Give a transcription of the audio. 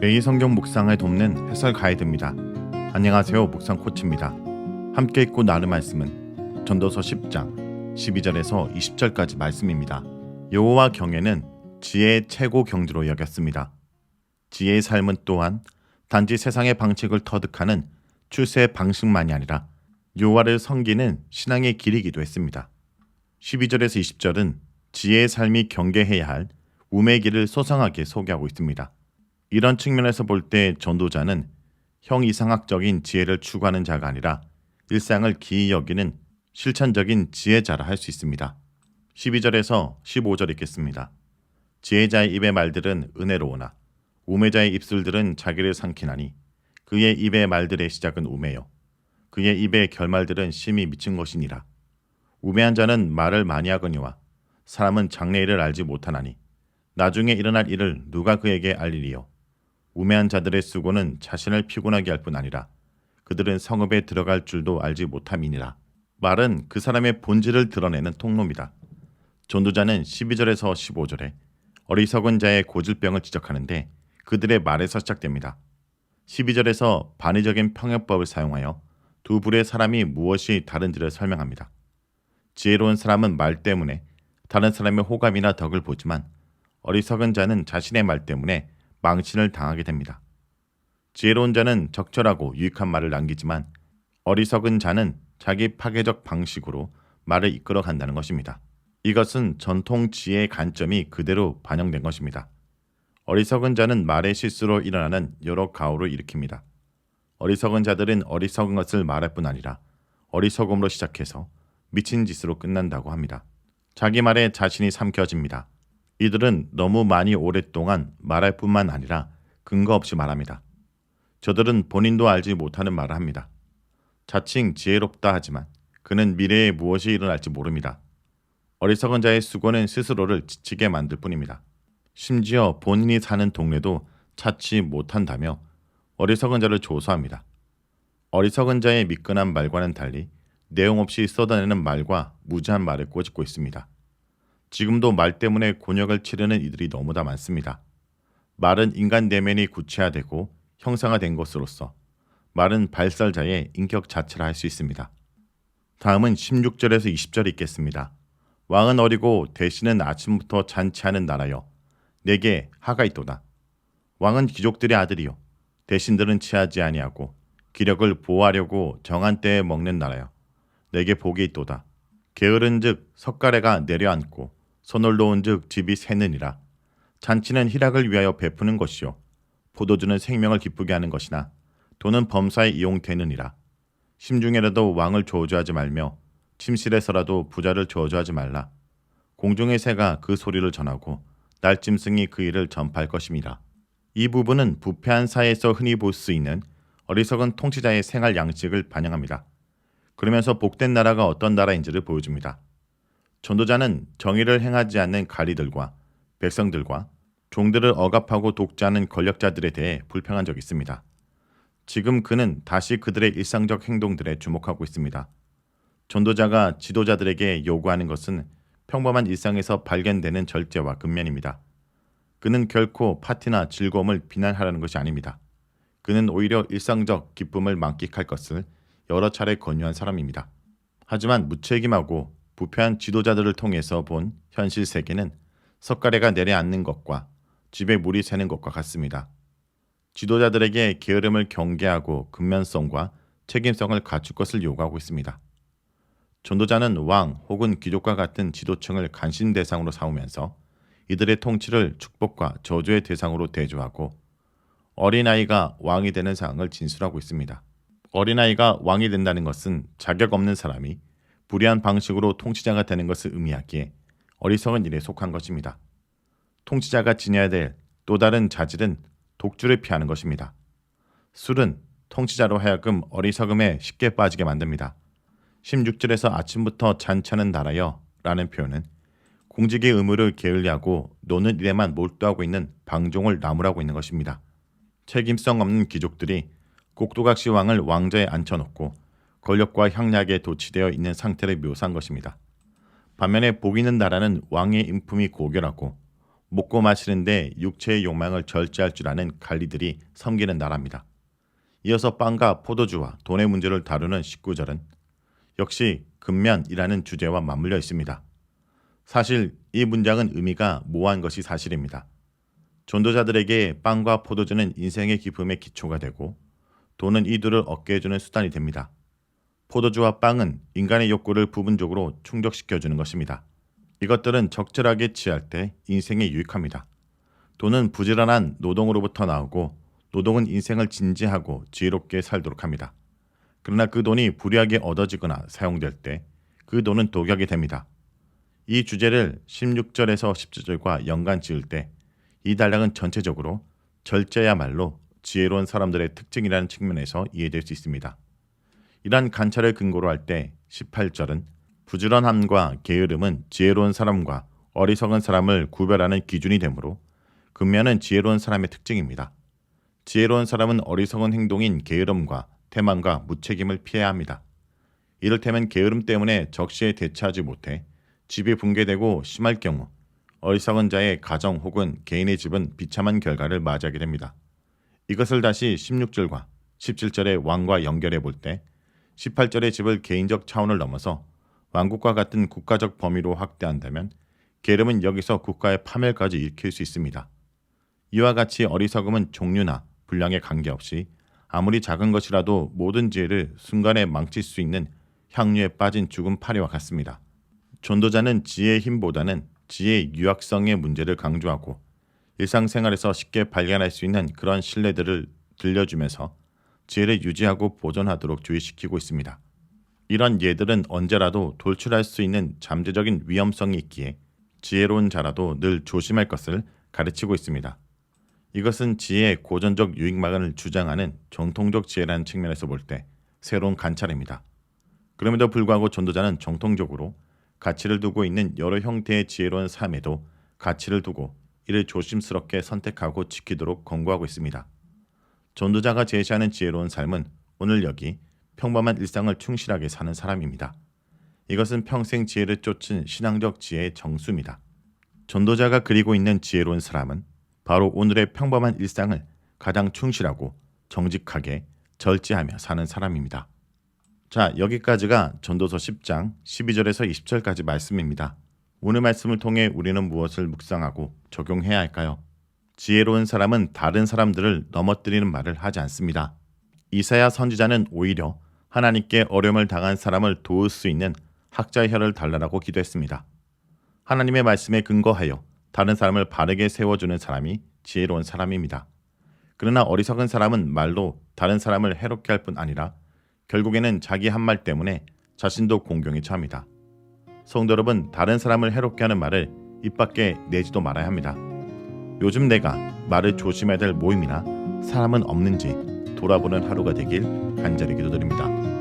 매일 성경 묵상을 돕는 해설 가이드입니다. 안녕하세요. 묵상 코치입니다. 함께 읽고 나눌 말씀은 전도서 10장 12절에서 20절까지 말씀입니다. 여호와 경외는 지혜의 최고 경지로 여겼습니다. 지혜의 삶은 또한 단지 세상의 방식을 터득하는 출세의 방식만이 아니라 여호와를 섬기는 신앙의 길이기도 했습니다. 12절에서 20절은 지혜의 삶이 경계해야 할 우매의 길을 소상하게 소개하고 있습니다. 이런 측면에서 볼 때 전도자는 형이상학적인 지혜를 추구하는 자가 아니라 일상을 기이 여기는 실천적인 지혜자라 할 수 있습니다. 12절에서 15절 읽겠습니다. 지혜자의 입의 말들은 은혜로우나 우매자의 입술들은 자기를 삼키나니 그의 입의 말들의 시작은 우매요 그의 입의 결말들은 심히 미친 것이니라. 우매한 자는 말을 많이 하거니와 사람은 장래일을 알지 못하나니 나중에 일어날 일을 누가 그에게 알리리요. 우매한 자들의 수고는 자신을 피곤하게 할 뿐 아니라 그들은 성읍에 들어갈 줄도 알지 못함이니라. 말은 그 사람의 본질을 드러내는 통로입니다. 전도자는 12절에서 15절에 어리석은 자의 고질병을 지적하는데 그들의 말에서 시작됩니다. 12절에서 반의적인 평협법을 사용하여 두 부류의 사람이 무엇이 다른지를 설명합니다. 지혜로운 사람은 말 때문에 다른 사람의 호감이나 덕을 보지만 어리석은 자는 자신의 말 때문에 망신을 당하게 됩니다. 지혜로운 자는 적절하고 유익한 말을 남기지만 어리석은 자는 자기 파괴적 방식으로 말을 이끌어 간다는 것입니다. 이것은 전통 지혜의 관점이 그대로 반영된 것입니다. 어리석은 자는 말의 실수로 일어나는 여러 가오를 일으킵니다. 어리석은 자들은 어리석은 것을 말할 뿐 아니라 어리석음으로 시작해서 미친 짓으로 끝난다고 합니다. 자기 말에 자신이 삼켜집니다. 이들은 너무 많이 오랫동안 말할 뿐만 아니라 근거 없이 말합니다. 저들은 본인도 알지 못하는 말을 합니다. 자칭 지혜롭다 하지만 그는 미래에 무엇이 일어날지 모릅니다. 어리석은 자의 수고는 스스로를 지치게 만들 뿐입니다. 심지어 본인이 사는 동네도 찾지 못한다며 어리석은 자를 조소합니다. 어리석은 자의 미끈한 말과는 달리 내용 없이 쏟아내는 말과 무지한 말을 꼬집고 있습니다. 지금도 말 때문에 곤욕을 치르는 이들이 너무나 많습니다. 말은 인간 내면이 구체화되고 형상화된 것으로서 말은 발설자의 인격 자체라 할 수 있습니다. 다음은 16절에서 20절 읽겠습니다. 왕은 어리고 대신은 아침부터 잔치하는 나라여 내게 하가 있도다. 왕은 귀족들의 아들이요 대신들은 취하지 아니하고 기력을 보호하려고 정한 때에 먹는 나라여 내게 복이 있도다. 게으른즉 석가래가 내려앉고 서놀러온즉 집이 새느니라. 잔치는 희락을 위하여 베푸는 것이요 포도주는 생명을 기쁘게 하는 것이나 돈은 범사에 이용되느니라. 심중에라도 왕을 저주하지 말며 침실에서라도 부자를 저주하지 말라. 공중의 새가 그 소리를 전하고 날짐승이 그 일을 전파할 것임이라. 이 부분은 부패한 사회에서 흔히 볼 수 있는 어리석은 통치자의 생활 양식을 반영합니다. 그러면서 복된 나라가 어떤 나라인지를 보여줍니다. 전도자는 정의를 행하지 않는 관리들과 백성들과 종들을 억압하고 독재하는 권력자들에 대해 불평한 적이 있습니다. 지금 그는 다시 그들의 일상적 행동들에 주목하고 있습니다. 전도자가 지도자들에게 요구하는 것은 평범한 일상에서 발견되는 절제와 근면입니다. 그는 결코 파티나 즐거움을 비난하라는 것이 아닙니다. 그는 오히려 일상적 기쁨을 만끽할 것을 여러 차례 권유한 사람입니다. 하지만 무책임하고 부패한 지도자들을 통해서 본 현실 세계는 석가래가 내려앉는 것과 집에 물이 새는 것과 같습니다. 지도자들에게 게으름을 경계하고 근면성과 책임성을 갖출 것을 요구하고 있습니다. 전도자는 왕 혹은 귀족과 같은 지도층을 간신 대상으로 삼으면서 이들의 통치를 축복과 저주의 대상으로 대조하고 어린아이가 왕이 되는 상황을 진술하고 있습니다. 어린아이가 왕이 된다는 것은 자격 없는 사람이 불의한 방식으로 통치자가 되는 것을 의미하기에 어리석은 일에 속한 것입니다. 통치자가 지녀야 될 또 다른 자질은 독주를 피하는 것입니다. 술은 통치자로 하여금 어리석음에 쉽게 빠지게 만듭니다. 16절에서 아침부터 잔치하는 나라여 라는 표현은 공직의 의무를 게을리하고 노는 일에만 몰두하고 있는 방종을 나무라고 있는 것입니다. 책임성 없는 귀족들이 꼭두각시 왕을 왕좌에 앉혀놓고 권력과 향락에 도취되어 있는 상태를 묘사한 것입니다. 반면에 복 있는 나라는 왕의 인품이 고결하고 먹고 마시는데 육체의 욕망을 절제할 줄 아는 관리들이 섬기는 나라입니다. 이어서 빵과 포도주와 돈의 문제를 다루는 19절은 역시 근면이라는 주제와 맞물려 있습니다. 사실 이 문장은 의미가 모호한 것이 사실입니다. 전도자들에게 빵과 포도주는 인생의 기쁨의 기초가 되고 돈은 이 둘을 얻게 해주는 수단이 됩니다. 포도주와 빵은 인간의 욕구를 부분적으로 충족시켜주는 것입니다. 이것들은 적절하게 취할 때 인생에 유익합니다. 돈은 부지런한 노동으로부터 나오고 노동은 인생을 진지하고 지혜롭게 살도록 합니다. 그러나 그 돈이 불의하게 얻어지거나 사용될 때 그 돈은 독약이 됩니다. 이 주제를 16절에서 17절과 연관 지을 때 이 단락은 전체적으로 절제야말로 지혜로운 사람들의 특징이라는 측면에서 이해될 수 있습니다. 이러한 관찰을 근거로 할 때 18절은 부지런함과 게으름은 지혜로운 사람과 어리석은 사람을 구별하는 기준이 되므로 근면은 지혜로운 사람의 특징입니다. 지혜로운 사람은 어리석은 행동인 게으름과 태만과 무책임을 피해야 합니다. 이를테면 게으름 때문에 적시에 대처하지 못해 집이 붕괴되고 심할 경우 어리석은 자의 가정 혹은 개인의 집은 비참한 결과를 맞이하게 됩니다. 이것을 다시 16절과 17절의 왕과 연결해 볼 때 18절의 집을 개인적 차원을 넘어서 왕국과 같은 국가적 범위로 확대한다면 게으름은 여기서 국가의 파멸까지 일으킬 수 있습니다. 이와 같이 어리석음은 종류나 분량에 관계없이 아무리 작은 것이라도 모든 지혜를 순간에 망칠 수 있는 향유에 빠진 죽은 파리와 같습니다. 전도자는 지혜의 힘보다는 지혜의 유학성의 문제를 강조하고 일상생활에서 쉽게 발견할 수 있는 그런 신뢰들을 들려주면서 지혜를 유지하고 보존하도록 주의시키고 있습니다. 이런 예들은 언제라도 돌출할 수 있는 잠재적인 위험성이 있기에 지혜로운 자라도 늘 조심할 것을 가르치고 있습니다. 이것은 지혜의 고전적 유익만을 주장하는 정통적 지혜라는 측면에서 볼 때 새로운 관찰입니다. 그럼에도 불구하고 전도자는 정통적으로 가치를 두고 있는 여러 형태의 지혜로운 삶에도 가치를 두고 이를 조심스럽게 선택하고 지키도록 권고하고 있습니다. 전도자가 제시하는 지혜로운 삶은 오늘 여기 평범한 일상을 충실하게 사는 사람입니다. 이것은 평생 지혜를 쫓은 신앙적 지혜의 정수입니다. 전도자가 그리고 있는 지혜로운 사람은 바로 오늘의 평범한 일상을 가장 충실하고 정직하게 절제하며 사는 사람입니다. 자, 여기까지가 전도서 10장 12절에서 20절까지 말씀입니다. 오늘 말씀을 통해 우리는 무엇을 묵상하고 적용해야 할까요? 지혜로운 사람은 다른 사람들을 넘어뜨리는 말을 하지 않습니다. 이사야 선지자는 오히려 하나님께 어려움을 당한 사람을 도울 수 있는 학자의 혀를 달라고 기도했습니다. 하나님의 말씀에 근거하여 다른 사람을 바르게 세워주는 사람이 지혜로운 사람입니다. 그러나 어리석은 사람은 말로 다른 사람을 해롭게 할 뿐 아니라 결국에는 자기 한 말 때문에 자신도 공경에 처합니다. 성도 여러분, 다른 사람을 해롭게 하는 말을 입 밖에 내지도 말아야 합니다. 요즘 내가 말을 조심해야 될 모임이나 사람은 없는지 돌아보는 하루가 되길 간절히 기도드립니다.